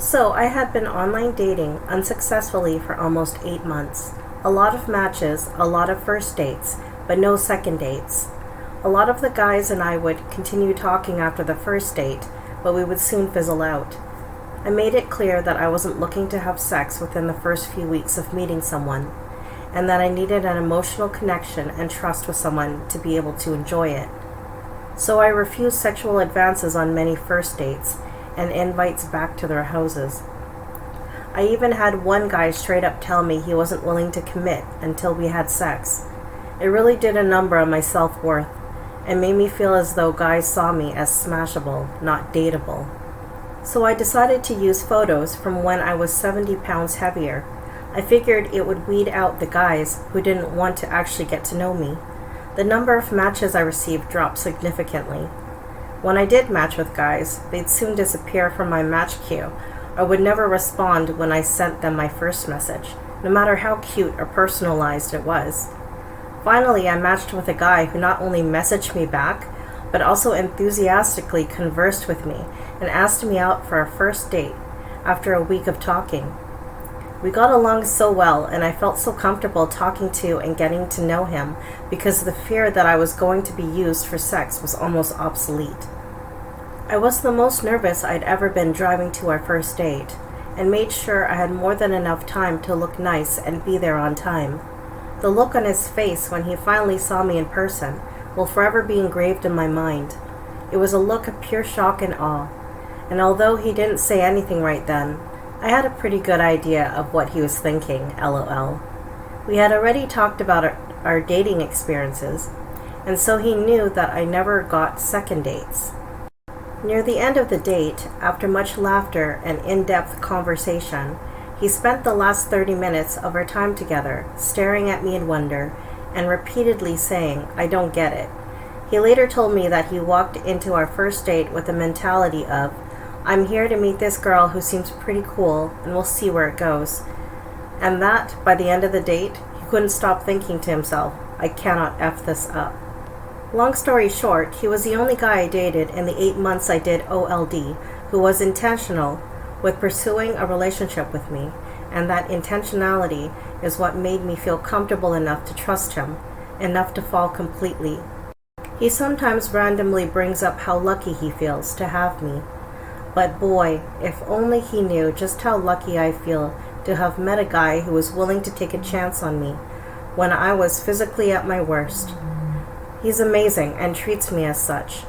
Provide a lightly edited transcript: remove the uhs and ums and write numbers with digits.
So, I had been online dating unsuccessfully for almost 8 months. A lot of matches, a lot of first dates, but no second dates. A lot of the guys and I would continue talking after the first date, but we would soon fizzle out. I made it clear that I wasn't looking to have sex within the first few weeks of meeting someone, and that I needed an emotional connection and trust with someone to be able to enjoy it. So I refused sexual advances on many first dates and invites back to their houses. I even had one guy straight up tell me he wasn't willing to commit until we had sex. It really did a number on my self-worth and made me feel as though guys saw me as smashable, not dateable. So I decided to use photos from when I was 70 pounds heavier. I figured it would weed out the guys who didn't want to actually get to know me. The number of matches I received dropped significantly. When I did match with guys, they'd soon disappear from my match queue or would never respond when I sent them my first message, no matter how cute or personalized it was. Finally, I matched with a guy who not only messaged me back, but also enthusiastically conversed with me and asked me out for a first date after a week of talking. We got along so well, and I felt so comfortable talking to and getting to know him because the fear that I was going to be used for sex was almost obsolete. I was the most nervous I'd ever been driving to our first date, and made sure I had more than enough time to look nice and be there on time. The look on his face when he finally saw me in person will forever be engraved in my mind. It was a look of pure shock and awe, and although he didn't say anything right then, I had a pretty good idea of what he was thinking, LOL. We had already talked about our dating experiences, and so he knew that I never got second dates. Near the end of the date, after much laughter and in-depth conversation, he spent the last 30 minutes of our time together staring at me in wonder and repeatedly saying, "I don't get it." He later told me that he walked into our first date with the mentality of, "I'm here to meet this girl who seems pretty cool and we'll see where it goes." And that, by the end of the date, he couldn't stop thinking to himself, "I cannot F this up." Long story short, he was the only guy I dated in the 8 months I did OLD who was intentional with pursuing a relationship with me, and that intentionality is what made me feel comfortable enough to trust him, enough to fall completely. He sometimes randomly brings up how lucky he feels to have me. But boy, if only he knew just how lucky I feel to have met a guy who was willing to take a chance on me when I was physically at my worst. He's amazing and treats me as such.